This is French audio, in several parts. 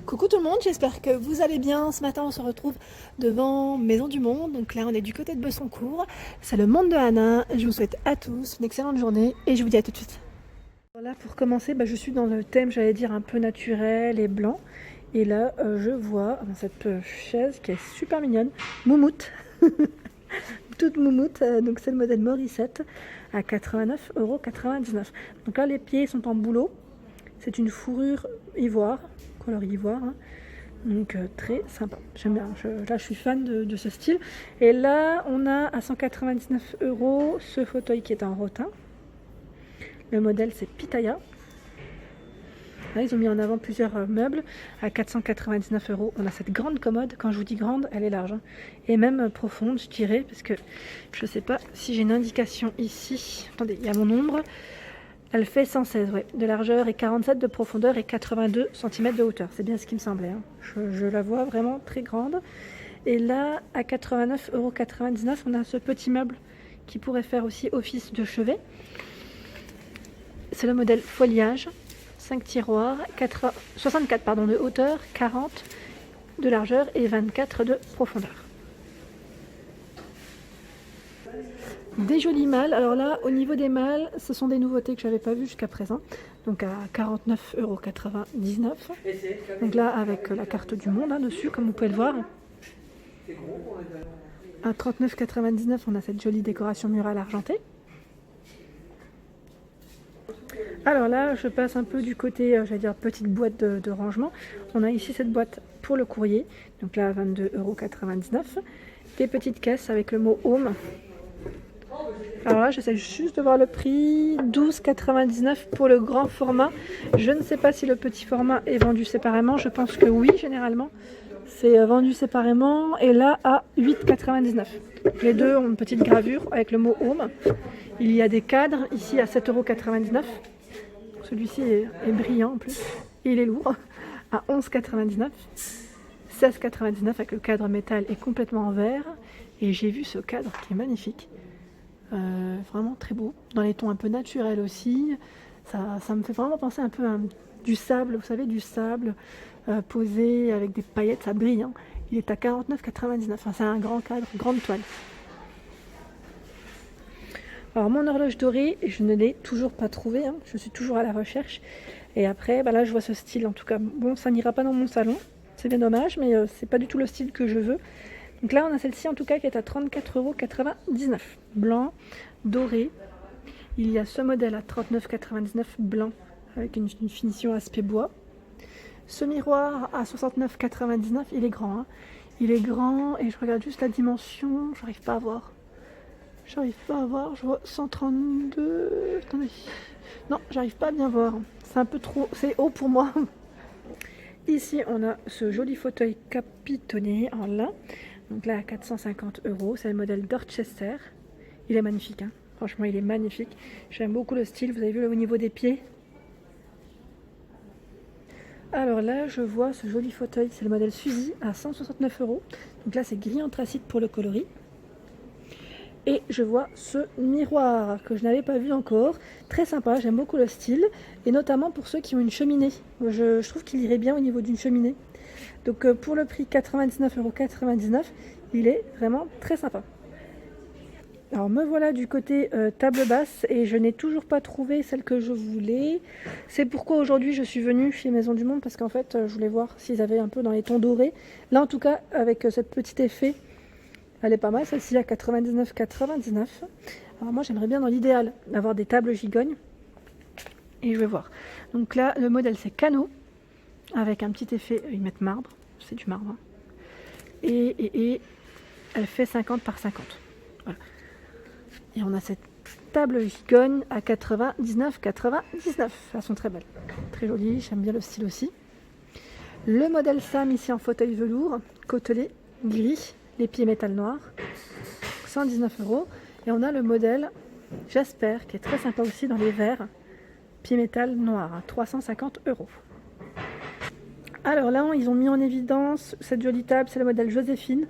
Coucou tout le monde, j'espère que vous allez bien. Ce matin on se retrouve devant Maison du Monde. Donc là on est du côté de Bessoncourt. C'est le monde de Anna. Je vous souhaite à tous une excellente journée et je vous dis à tout de suite. Là pour commencer, je suis dans le thème, j'allais dire un peu naturel et blanc. Et là je vois dans cette chaise qui est super mignonne, Moumoute. Toute moumoute, donc c'est le modèle Morissette à 89,99 €. Donc là les pieds sont en bouleau. C'est une fourrure ivoire, coloris ivoire, hein. Donc très sympa, j'aime bien, là je suis fan de ce style. Et là on a à 199 € ce fauteuil qui est en rotin. Le modèle c'est Pitaya. Là, ils ont mis en avant plusieurs meubles à 499 €. On a cette grande commode, quand je vous dis grande, elle est large, hein. Et même profonde je dirais, parce que je ne sais pas si j'ai une indication ici. Attendez, il y a mon ombre. Elle fait 116 de largeur et 47 de profondeur et 82 cm de hauteur. C'est bien ce qui me semblait, hein. Je la vois vraiment très grande. Et là, à 89,99 €, on a ce petit meuble qui pourrait faire aussi office de chevet. C'est le modèle foliage. 5 tiroirs, 64 de hauteur, 40 de largeur et 24 de profondeur. Des jolis mâles. Alors là, au niveau des mâles, ce sont des nouveautés que je n'avais pas vues jusqu'à présent. Donc à 49,99 €. Donc là, avec la carte du monde dessus, comme vous pouvez le voir. À 39,99 €, on a cette jolie décoration murale argentée. Alors là, je passe un peu du côté, j'allais dire, petite boîte de rangement. On a ici cette boîte pour le courrier. Donc là, 22,99 €. Des petites caisses avec le mot Home. Alors là, j'essaie juste de voir le prix, 12,99 € pour le grand format. Je ne sais pas si le petit format est vendu séparément. Je pense que oui, généralement. C'est vendu séparément. Et là, à 8,99 €. Les deux ont une petite gravure avec le mot Home. Il y a des cadres ici à 7,99 €. Celui-ci est brillant en plus. Et il est lourd. À 11,99 €. 16,99 € avec le cadre métal et complètement en verre. Et j'ai vu ce cadre qui est magnifique. Vraiment très beau, dans les tons un peu naturels aussi. Ça me fait vraiment penser un peu à du sable, vous savez, du sable posé avec des paillettes, ça brille, hein. Il est à 49,99 €. Enfin, c'est un grand cadre, grande toile. Alors mon horloge dorée, je ne l'ai toujours pas trouvée, hein. Je suis toujours à la recherche. Et après, là je vois ce style, en tout cas, bon, ça n'ira pas dans mon salon, c'est bien dommage, mais c'est pas du tout le style que je veux. Donc là, on a celle-ci en tout cas qui est à 34,99 €. Blanc, doré. Il y a ce modèle à 39,99 € blanc avec une finition aspect bois. Ce miroir à 69,99 €, il est grand, hein. Il est grand et je regarde juste la dimension, j'arrive pas à voir. Je vois 132. Attendez. Non, j'arrive pas à bien voir. C'est un peu trop, c'est haut pour moi. Ici, on a ce joli fauteuil capitonné en lin. Donc là, à 450 €, c'est le modèle Dorchester. Il est magnifique, hein. Franchement, il est magnifique. J'aime beaucoup le style. Vous avez vu au niveau des pieds. Alors là, je vois ce joli fauteuil. C'est le modèle Suzy à 169 €. Donc là, c'est gris anthracite pour le coloris. Et je vois ce miroir que je n'avais pas vu encore. Très sympa, j'aime beaucoup le style. Et notamment pour ceux qui ont une cheminée. Je trouve qu'il irait bien au niveau d'une cheminée. Donc pour le prix 99,99 €, il est vraiment très sympa. Alors me voilà du côté table basse et je n'ai toujours pas trouvé celle que je voulais. C'est pourquoi aujourd'hui je suis venue chez Maison du Monde, parce qu'en fait je voulais voir s'ils avaient un peu dans les tons dorés. Là en tout cas avec ce petit effet, elle est pas mal, celle-ci à 99,99 €. Alors moi j'aimerais bien dans l'idéal avoir des tables gigognes. Et je vais voir. Donc là le modèle c'est Cano, avec un petit effet, ils mettent marbre, c'est du marbre, hein. Et elle fait 50 par 50. Voilà. Et on a cette table gigogne à 99,99 €. Elles sont très belles, très jolies, j'aime bien le style aussi. Le modèle Sam ici en fauteuil velours, côtelé, gris, les pieds métal noir, 119 €. Et on a le modèle Jasper qui est très sympa aussi dans les verres, pieds métal noir, 350 €. Alors là, ils ont mis en évidence cette jolie table, c'est le modèle Joséphine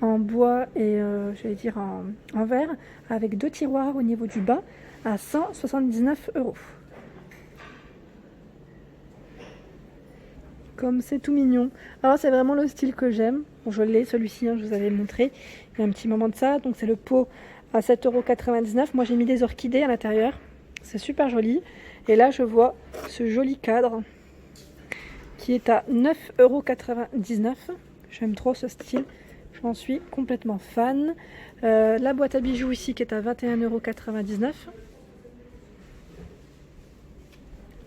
en bois et j'allais dire en verre, avec 2 tiroirs au niveau du bas à 179 €. Comme c'est tout mignon. Alors c'est vraiment le style que j'aime. Bon, je l'ai celui-ci, hein, je vous avais montré il y a un petit moment de ça. Donc c'est le pot à 7,99 €. Moi j'ai mis des orchidées à l'intérieur. C'est super joli. Et là je vois ce joli cadre qui est à 9,99 €. J'aime trop ce style. J'en suis complètement fan. La boîte à bijoux ici qui est à 21,99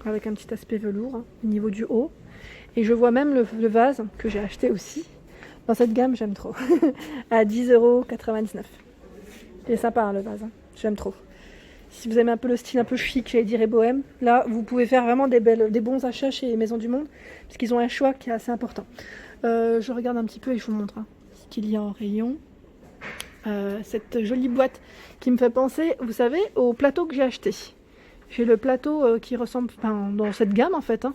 €. Avec un petit aspect velours hein, au niveau du haut. Et je vois même le vase que j'ai acheté aussi. Dans cette gamme, j'aime trop. À 10,99 €. Il est sympa hein, le vase. Hein. J'aime trop. Si vous aimez un peu le style un peu chic, j'allais dire, et bohème, là, vous pouvez faire vraiment des bons achats chez Maison du Monde. Parce qu'ils ont un choix qui est assez important. Je regarde un petit peu et je vous montre hein, ce qu'il y a en rayon. Cette jolie boîte qui me fait penser, vous savez, au plateau que j'ai acheté. J'ai le plateau qui ressemble dans cette gamme en fait. Hein.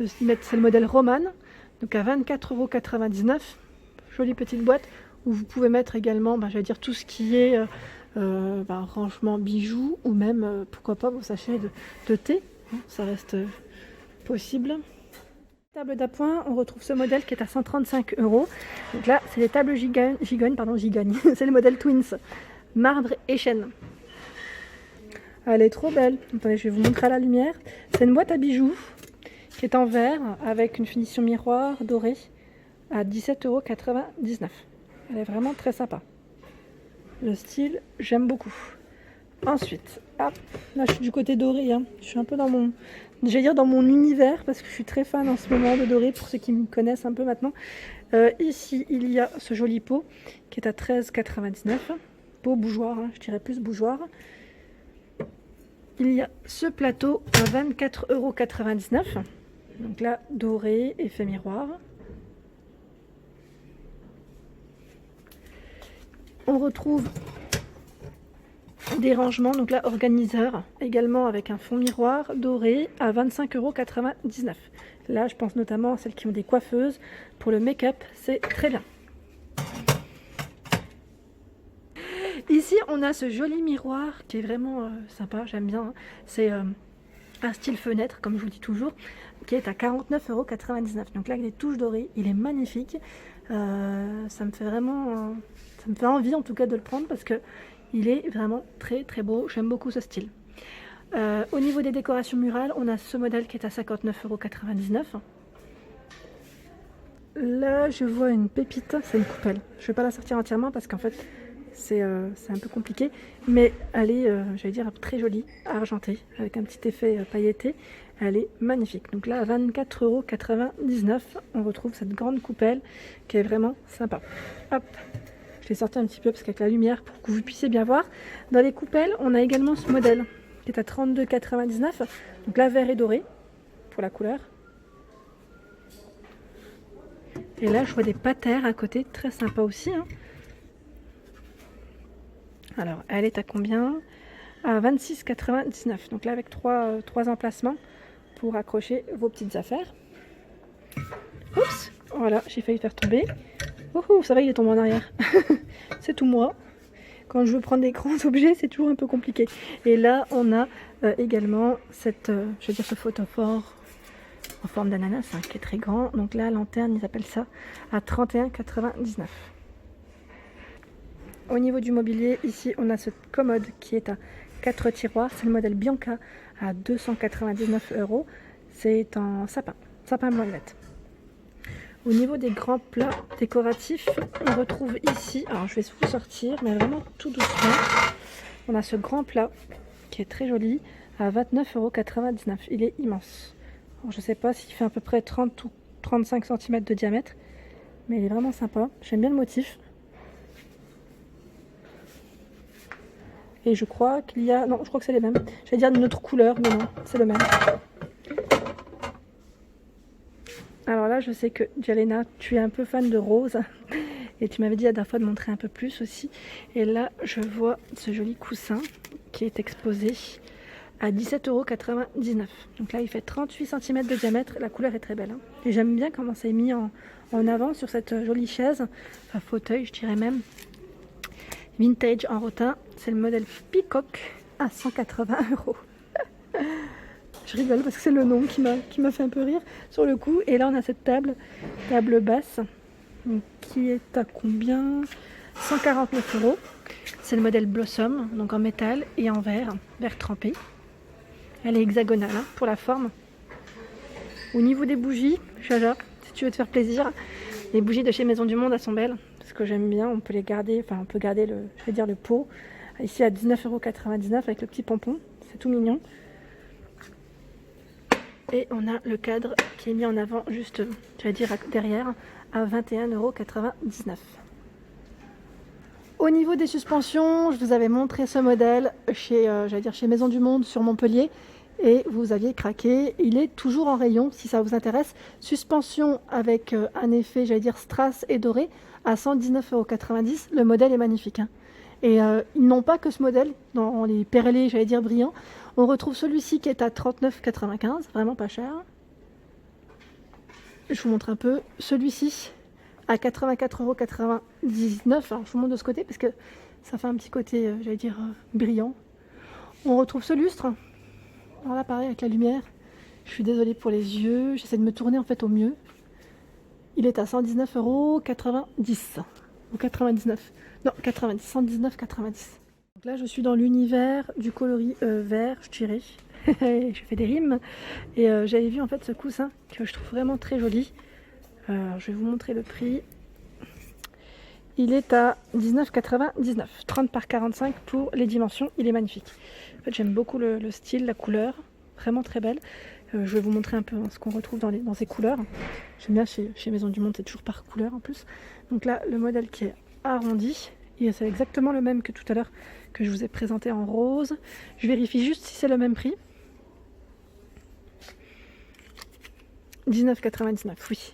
C'est le modèle Roman, donc à 24,99 €. Jolie petite boîte où vous pouvez mettre également, j'allais dire tout ce qui est rangement bijoux ou même pourquoi pas vos sachets de thé. Ça reste possible. Table d'appoint, on retrouve ce modèle qui est à 135 €. Donc là, c'est les tables gigogne. C'est le modèle Twins, marbre et chêne. Elle est trop belle. Attendez, je vais vous montrer à la lumière. C'est une boîte à bijoux qui est en verre avec une finition miroir dorée à 17,99 €. Elle est vraiment très sympa. Le style, j'aime beaucoup. Ensuite, hop, là je suis du côté doré. Hein. Je suis un peu dans mon univers parce que je suis très fan en ce moment de doré pour ceux qui me connaissent un peu maintenant. Ici, il y a ce joli pot qui est à 13,99 €. Pot bougeoir, hein, je dirais plus bougeoir. Il y a ce plateau à 24,99 €. Donc là, doré, effet miroir. On retrouve des rangements, donc là, organiseur, également avec un fond miroir doré à 25,99 €. Là, je pense notamment à celles qui ont des coiffeuses. Pour le make-up, c'est très bien. Ici, on a ce joli miroir qui est vraiment sympa, j'aime bien. Hein. C'est un style fenêtre, comme je vous dis toujours, qui est à 49,99 €. Donc là, avec des touches dorées, il est magnifique. Ça me fait vraiment... ça me fait envie en tout cas de le prendre parce que il est vraiment très très beau. J'aime beaucoup ce style. Au niveau des décorations murales, on a ce modèle qui est à 59,99 €. Là, je vois une pépite, c'est une coupelle. Je ne vais pas la sortir entièrement parce qu'en fait, c'est un peu compliqué. Mais elle est, j'allais dire, très jolie, argentée, avec un petit effet pailleté. Elle est magnifique. Donc là, à 24,99 €, on retrouve cette grande coupelle qui est vraiment sympa. Hop, je l'ai sorti un petit peu parce qu'avec la lumière, pour que vous puissiez bien voir. Dans les coupelles, on a également ce modèle qui est à 32,99 €. Donc là, vert et doré pour la couleur. Et là, je vois des patères à côté, très sympa aussi. Hein. Alors, elle est à combien? À 26,99 €. Donc là, avec trois emplacements pour accrocher vos petites affaires. Oups, voilà, j'ai failli faire tomber. Oh, ça va, il est tombé en arrière. C'est tout moi. Quand je veux prendre des grands objets, c'est toujours un peu compliqué. Et là, on a également cette, je veux dire, ce photophore en forme d'ananas, hein, qui est très grand. Donc là, lanterne, ils appellent ça à 31,99 €. Au niveau du mobilier, ici, on a cette commode qui est à 4 tiroirs. C'est le modèle Bianca à 299 €. C'est en sapin blanc-violette. Au niveau des grands plats décoratifs, on retrouve ici, alors je vais vous sortir, mais vraiment tout doucement. On a ce grand plat qui est très joli à 29,99 €. Il est immense. Alors, je ne sais pas s'il fait à peu près 30 ou 35 cm de diamètre, mais il est vraiment sympa. J'aime bien le motif. Et je crois qu'il y a... Non, je crois que c'est les mêmes. J'allais dire d'une autre couleur, mais non, c'est le même. Alors là, je sais que Jalena, tu es un peu fan de rose. Et tu m'avais dit la dernière fois de montrer un peu plus aussi. Et là, je vois ce joli coussin qui est exposé à 17,99 €. Donc là, il fait 38 cm de diamètre. La couleur est très belle. Hein. Et j'aime bien comment c'est mis en avant sur cette jolie chaise. Enfin, fauteuil, je dirais même. Vintage en rotin. C'est le modèle Peacock à 180 €. Je rigole parce que c'est le nom qui m'a fait un peu rire sur le coup. Et là on a cette table basse, donc, qui est à combien? 149 €. C'est le modèle Blossom, donc en métal et en verre trempé. Elle est hexagonale hein, pour la forme. Au niveau des bougies, Chaja, si tu veux te faire plaisir, les bougies de chez Maison du Monde elles sont belles. Parce que j'aime bien, on peut les garder, enfin on peut garder le pot. Ici à 19,99 € avec le petit pompon, c'est tout mignon. Et on a le cadre qui est mis en avant juste, derrière, à 21,99 €. Au niveau des suspensions, je vous avais montré ce modèle chez Maison du Monde sur Montpellier. Et vous aviez craqué, il est toujours en rayon si ça vous intéresse. Suspension avec un effet, strass et doré à 119,90 €. Le modèle est magnifique. Hein. Et ils n'ont pas que ce modèle, dans les perlés, brillants. On retrouve celui-ci qui est à 39,95 €, vraiment pas cher. Je vous montre un peu celui-ci à 84,99 €. Alors je vous montre de ce côté parce que ça fait un petit côté, brillant. On retrouve ce lustre. Alors là, pareil, avec la lumière, je suis désolée pour les yeux, j'essaie de me tourner en fait au mieux. Il est à 119,90 € ou 99. Non, 90, 119,90 €. Donc là, je suis dans l'univers du coloris vert, je dirais. Je fais des rimes. Et j'avais vu en fait ce coussin que je trouve vraiment très joli. Je vais vous montrer le prix. Il est à 19,99 €, 30 par 45 pour les dimensions, il est magnifique. En fait, j'aime beaucoup le style, la couleur, vraiment très belle. Je vais vous montrer un peu ce qu'on retrouve dans ces couleurs. J'aime bien chez Maison du Monde, c'est toujours par couleur en plus. Donc là, le modèle qui est arrondi, et c'est exactement le même que tout à l'heure que je vous ai présenté en rose. Je vérifie juste si c'est le même prix. 19,99 €, oui.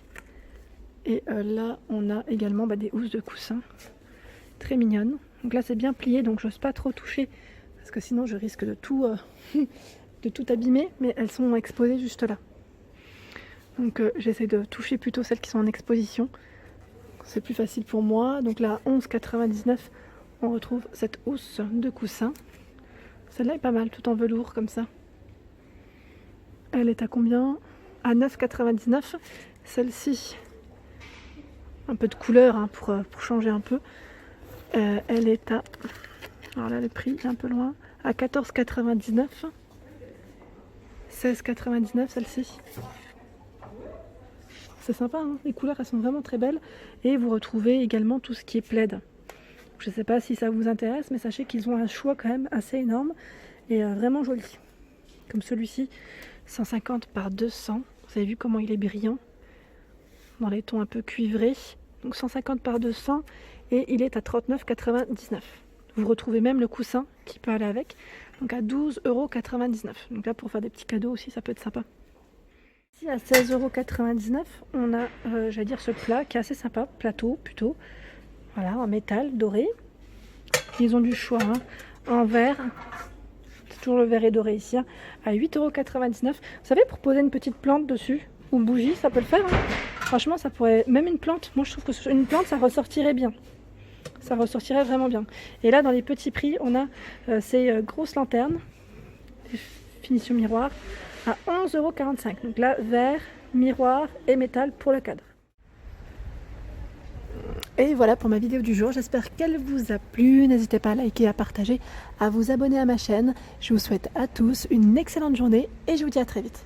Et là, on a également des housses de coussin très mignonnes. Donc là, c'est bien plié, donc j'ose pas trop toucher parce que sinon, je risque de tout abîmer. Mais elles sont exposées juste là. Donc j'essaie de toucher plutôt celles qui sont en exposition. C'est plus facile pour moi. Donc là, 11,99 €, on retrouve cette housse de coussin. Celle-là est pas mal, tout en velours comme ça. Elle est à combien? À 9,99 €. Celle-ci, un peu de couleur hein, pour changer un peu. Elle est à, alors là le prix est un peu loin, à 14,99 €. 16,99 € celle-ci. C'est sympa, hein, les couleurs elles sont vraiment très belles. Et vous retrouvez également tout ce qui est plaid. Je ne sais pas si ça vous intéresse, mais sachez qu'ils ont un choix quand même assez énorme et vraiment joli. Comme celui-ci, 150 par 200. Vous avez vu comment il est brillant dans les tons un peu cuivrés. Donc 150 par 200 et il est à 39,99 €. Vous retrouvez même le coussin qui peut aller avec, donc à 12,99 €. Donc là pour faire des petits cadeaux aussi ça peut être sympa. Ici à 16,99 € on a ce plat qui est assez sympa, plateau plutôt. Voilà, en métal doré. Ils ont du choix hein, en verre. C'est toujours le verre et doré ici, hein, à 8,99 €. Vous savez, pour poser une petite plante dessus ou bougie, ça peut le faire. Hein. Franchement, ça pourrait, même une plante, moi je trouve que sur une plante, ça ressortirait bien. Ça ressortirait vraiment bien. Et là, dans les petits prix, on a ces grosses lanternes, finition miroir, à 11,45 €. Donc là, verre, miroir et métal pour le cadre. Et voilà pour ma vidéo du jour, j'espère qu'elle vous a plu. N'hésitez pas à liker, à partager, à vous abonner à ma chaîne. Je vous souhaite à tous une excellente journée et je vous dis à très vite.